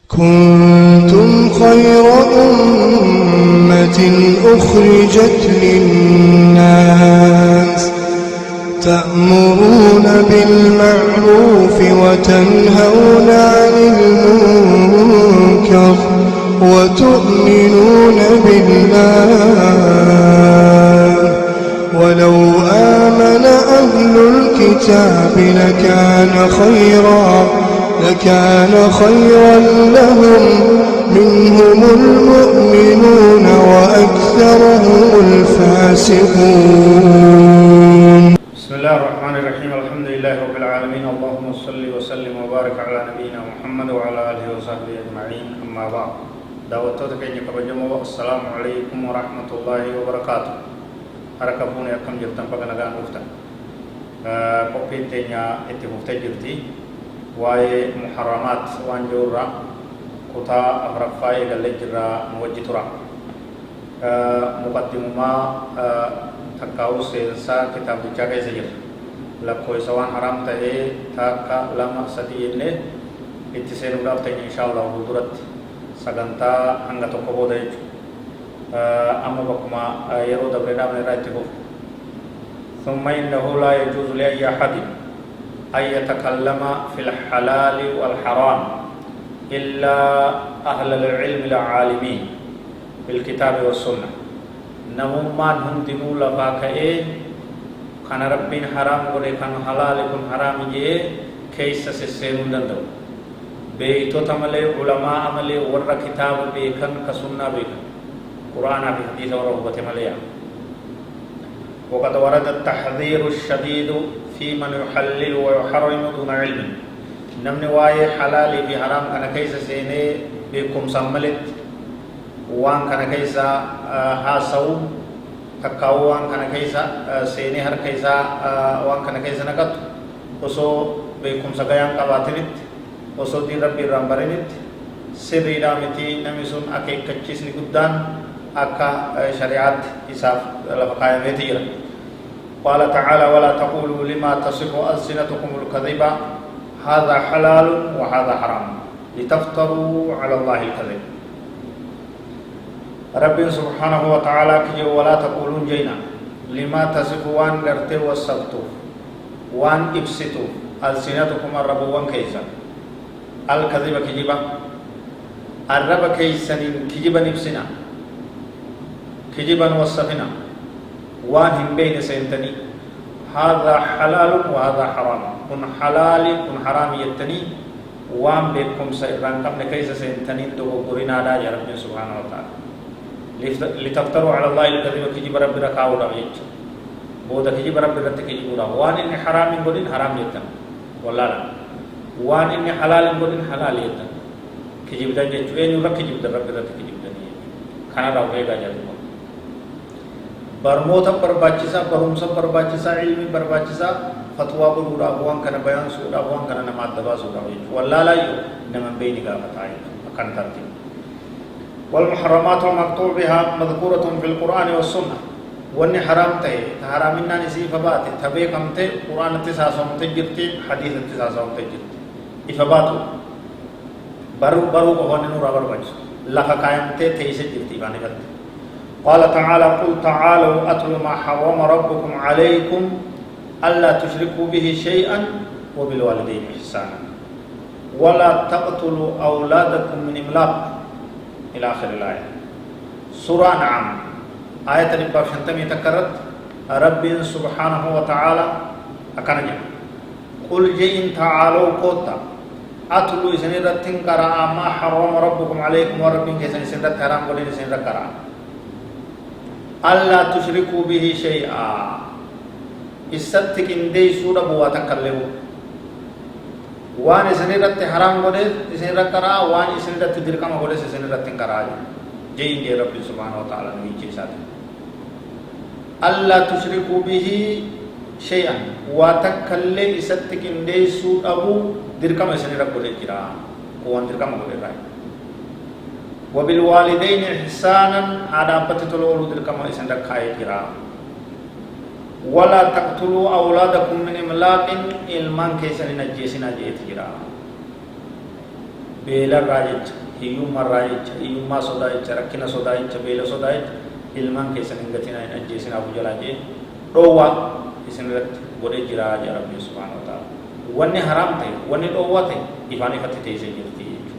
كنتم خير أمة أخرجت للناس تأمرون بالمعروف وتنهون عن المنكر وتؤمنون بالله ولو آمن أهل الكتاب لكان خيرا لهم منهم المؤمنون وأكثرهم الفاسقون. بسم الله الرحمن الرحيم. الحمد لله رب العالمين. اللهم صل وسلم وبارك على نبينا محمد وعلى آله وصحبه أجمعين. أما بعد دعوتك إنك بجمع السلام عليكم ورحمة الله وبركاته. حركة أكم جبتم بغنغان مفتن قبين تينيا اتفوفت جبتي واي محرمات وانجورا كتاب أفرفاي قلجرا موجترا مقدمة تكاو سلسلة كتاب جاكي سجر لكوي سوان حرام تهي تاكا لما سدينه اتسين ودابتين إن شاء الله حضورت سغانتا هنگا تقبو دايج أما بكما يرو دبرنا من رأيته. ثم إنه لا يجوز لأي أحد أن يتكلم في الحلال والحرام إلا أهل العلم العالمين بالكتاب والسنة. نمومان هم دمو لفاكئ كان ربين حرام قولي كان حلال كن حرام جئ كيس سسينون دندو بيتو تملي علماء عملي ورى كتاب بيكن كسنة بيكن قرآن بحديث ورغبة مليا. وقد ورد التحذير الشديد في من يحلل ويحرم دون علم. نمني واي حلالي بحرام كان كيس سيني بكم سملت وان كان كيسا هاسو تكاو وان كان كيسا سيني هر كيسا وان كان كيسا نقط وسو بكم سغيان قباتنت وسو دين ربي رامبرنت سري دامتي نمسون أكيد كتشيسني قدان أكا شريعت إساف لفقايا ميتيرا. قال تعالى ولا تقولوا لما تصف ألسنتكم الكذب هذا حلال وهذا حرام لتفتروا على الله الكذب. رب سبحانه وتعالى كي ولا تقولون جينا لما تصف وان غرتي وصفتو وان ابسطو ألسنتكم الرب وان كيسا الكذب كجبا الرب كيسن كجبا نبسنا كجبا وصفنا وان هم بين سينتني هذا حلال وهذا حرام كن حلال كن حرام يتني وان بكم سيران قبل كيس سينتني دو قرنا دا يا رب سبحانه وتعالى لتفتروا على الله الكذب كجب رب ركاو دا يج بودا كجب رب رت كجب دا وان ان حرام قولين حرام يتن والله لا وان ان حلال قولين حلال يتن كجب دا يج وين رك كجب دا رب رت كجب دا खाना रावेगा जादू برموتا برباچسا برمسا برباچسا علمي برباچسا فتوى بلورا وان كان بيان سودا وان كان نماز دبا سودا والله لا يو نمن بيني غافتاي كان ترتيب. والمحرمات المقطوع بها مذكورة في القرآن والسنة. وان حرام تي حرامنا نسي فبات تبيكم تي قرآن تساسوم تجرتي حديث تساسوم تجرتي إفباتو برو وان نورا برباچ لك قائم تي تيسه جرتي باني بات. قال تعالى قل تعالوا أتل ما حرم ربكم عليكم ألا تشركوا به شيئا وبالوالدين إحسانا ولا تقتلوا أولادكم من إملاق إلى آخر الآية. سورة نعم آية نبقى شنتم يتكرر رب سبحانه وتعالى أكنجا قل جئن تعالوا قوتا أتلوا سنرة تنكرا ما حرم ربكم عليكم وربكم سنرة حرام ولين سنرة كرا ألا تشركوا به شيئا استتك إن دي سورة بواتا كلمو وان سنرة حرام ولين سنرة كرا وان سنرة تدركما ولين سنرة تنكرا جئن دي رب سبحانه وتعالى نيجي ساتي ألا تشركوا به شيئا واتكلم استتك إن دي سورة أبو دركما سنرة ولين كرا وان دركما ولين راي. وبالوالدين إحسانا عدابة تلول دركما إسن ركاي كرا ولا تقتلوا أولادكم من إملاق إلمان كيسن نجيسنا جيت كرا beela raajech hiyyummaa raajech hiyyummaa sodaayech rakkina sodaayech beela sodaayech ilmaan keessan hin gatinaa hin ajjeesinaa jalaa jee dhoowwaa isin irratti godhee jiraa jee Rabbi subhaanahu wa ta'ala wanni haraam ta'e wanni dhoowwaa ta'e ifaan ifatti teessee jirti jechuudha.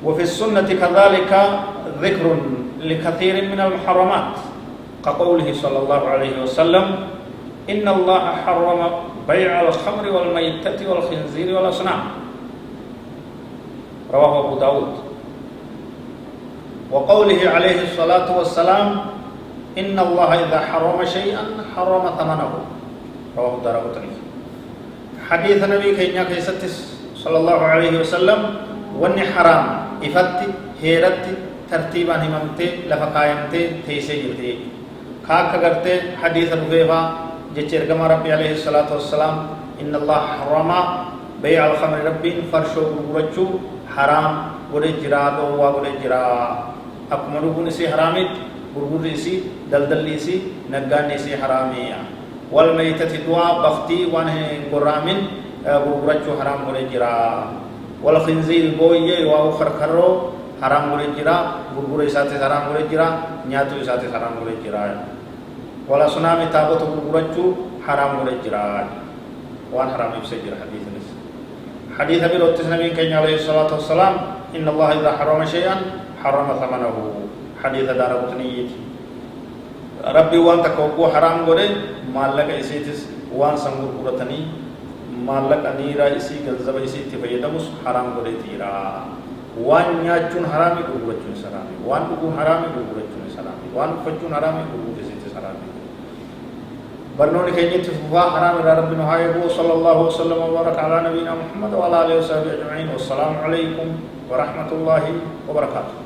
وفي السنة كذلك ذكر لكثير من المحرمات كقوله صلى الله عليه وسلم إن الله حرم بيع الخمر والميتة والخنزير والأصنام رواه أبو داود. وقوله عليه الصلاة والسلام إن الله إذا حرم شيئا حرم ثمنه رواه الدارقطني. حديث النبي كينيا كيستس صلى الله عليه وسلم وني حرام إفتي هيرتي ترتيبا هممتي لفقايمتي تيسي جلتي كاكا غرتي حديث الرفيفا جيشير كما ربي عليه الصلاة والسلام إن الله حرم بيع الخمر ربي فرشو غرغرچو حرام ورجرا دوا ورجرا أكمل بنسي حرامي غرغرسي دلدلسي نغانيسي حرامي والميتة دوا بختي وانه قرامين غرغرچو حرام ورجرا والخنزير بويه واو خرخرو حرام ورجرا غرغر اساتي حرام ورجرا نياتو اساتي حرام ورجرا ولا سنامي تابوت غرغرچو حرام ورجرا وان حرام يفسجر حديث نس حديث ابي روتس نبي كان عليه الصلاه والسلام ان الله اذا حرم شيئا حرم ثمنه حديث دارقطني ربي وان تكو حرام غوري مالك اسيتس وان سنغور قرتني مالك انيرا اسي گنزب اسي تفيدمس حرام غوري تيرا وان نياچون حرامي غورچون سرامي وان کو حرامي غورچون سرامي وان فچون حرامي غورچون سرامي برنون كينيت فوا حرام ربنا هايبو صلى الله وسلم وبارك على نبينا محمد وعلى اله وصحبه اجمعين والسلام عليكم ورحمه الله وبركاته.